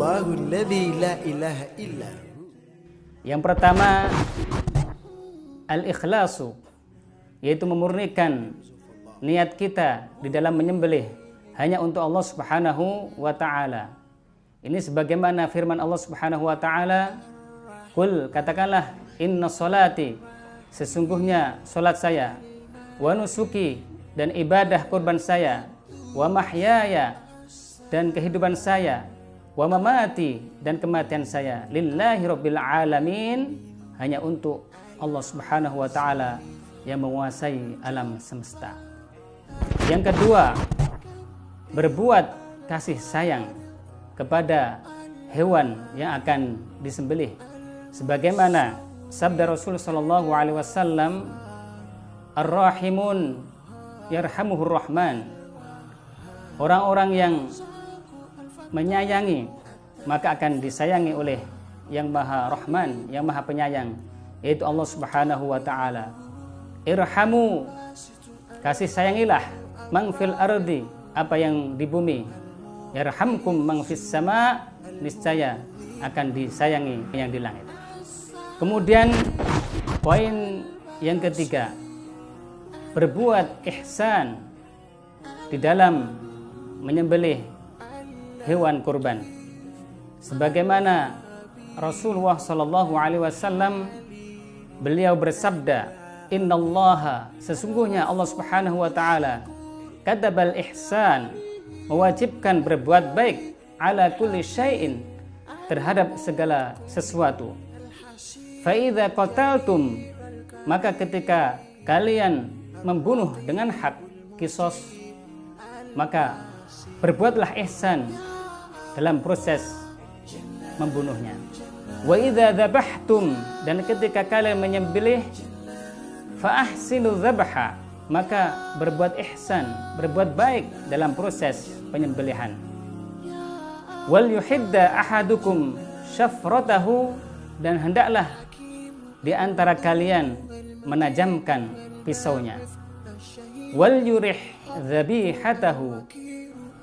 Allahul ladzi la ilaha illa. Yang pertama, al-ikhlasu, yaitu memurnikan niat kita di dalam menyembelih hanya untuk Allah Subhanahu wa ta'ala. Ini sebagaimana firman Allah Subhanahu wa ta'ala, "Qul," katakanlah, "inna sholati," sesungguhnya salat saya, "wa nusuki," dan ibadah kurban saya, "wa mahyaya," dan kehidupan saya, "wa mamati," dan kematian saya, "lillahi rabbil alamin," hanya untuk Allah Subhanahu wa ta'ala yang menguasai alam semesta. Yang kedua, berbuat kasih sayang kepada hewan yang akan disembelih, sebagaimana sabda Rasul sallallahu alaihi wasallam, "Ar-rahimun yarhamuhur rahman." Orang-orang yang menyayangi maka akan disayangi oleh yang Maha Rahman, yang Maha Penyayang, yaitu Allah Subhanahu wa ta'ala. "Irhamu," kasih sayangilah, "man fil ardi," apa yang di bumi, "yarhamkum man fis sama," niscaya akan disayangi yang di langit. Kemudian poin yang ketiga, berbuat ihsan di dalam menyembelih hewan kurban, sebagaimana Rasulullah sallallahu alaihi wasallam beliau bersabda, "Innallaha," sesungguhnya Allah Subhanahu wa ta'ala, "katabal ihsan," mewajibkan berbuat baik, "ala kulli syai'in," terhadap segala sesuatu. "Fa idza qataltum," maka ketika kalian membunuh dengan hak, kisos, maka berbuatlah ihsan dalam proses membunuhnya. "Wa idza dzabhtum," dan ketika kalian menyembelih, "fa ahsinu dzabha," maka berbuat ihsan, berbuat baik dalam proses penyembelihan. "Wal yuhidda ahadukum syafratahu," dan hendaklah di antara kalian menajamkan pisaunya. "Wal yurih dzabihatahu,"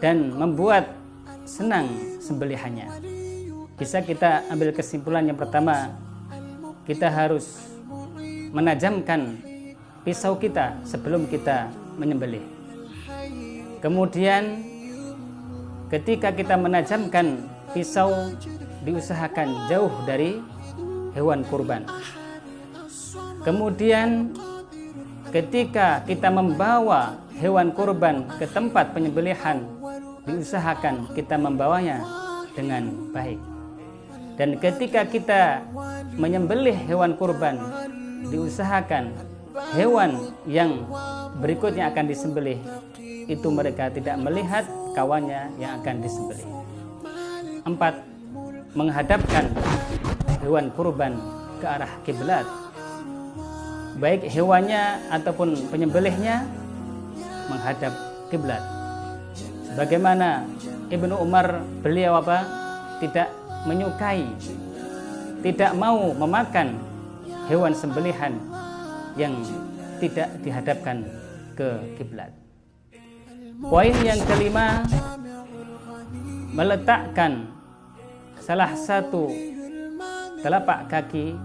dan membuat senang sembelihannya. Bisa kita ambil kesimpulan yang pertama, kita harus menajamkan pisau kita sebelum kita menyembelih. Kemudian ketika kita menajamkan pisau, diusahakan jauh dari hewan kurban. Kemudian ketika kita membawa hewan kurban ke tempat penyembelihan, diusahakan kita membawanya dengan baik. Dan ketika kita menyembelih hewan kurban, diusahakan hewan yang berikutnya akan disembelih itu mereka tidak melihat kawannya yang akan disembelih. 4. Menghadapkan hewan kurban ke arah kiblat, baik hewannya ataupun penyembelihnya menghadap kiblat. Sebagaimana Ibnu Umar, beliau tidak menyukai, tidak mau memakan hewan sembelihan yang tidak dihadapkan ke kiblat. Poin yang kelima, meletakkan salah satu telapak kaki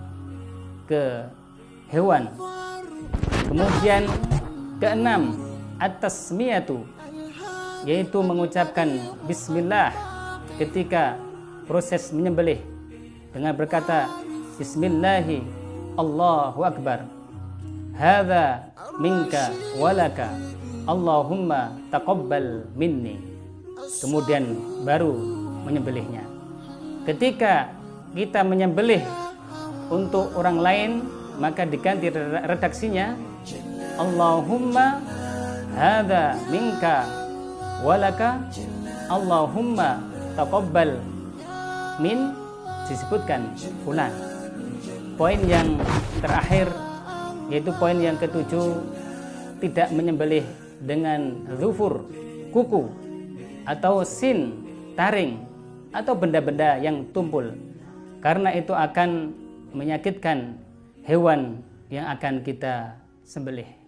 ke hewan. Kemudian keenam, at-tasmiyatu, yaitu mengucapkan bismillah ketika proses menyembelih dengan berkata, "Bismillahi Allahu Akbar, hadza minka walaka, Allahumma taqabbal minni." Kemudian baru menyembelihnya. Ketika kita menyembelih untuk orang lain, maka diganti redaksinya, "Allahumma hadza minka walaka, Allahumma taqabbal min," disebutkan fulan. Poin yang terakhir, yaitu poin yang ketujuh, tidak menyembelih dengan zufur, kuku, atau sin, taring, atau benda-benda yang tumpul, karena itu akan menyakitkan hewan yang akan kita sembelih.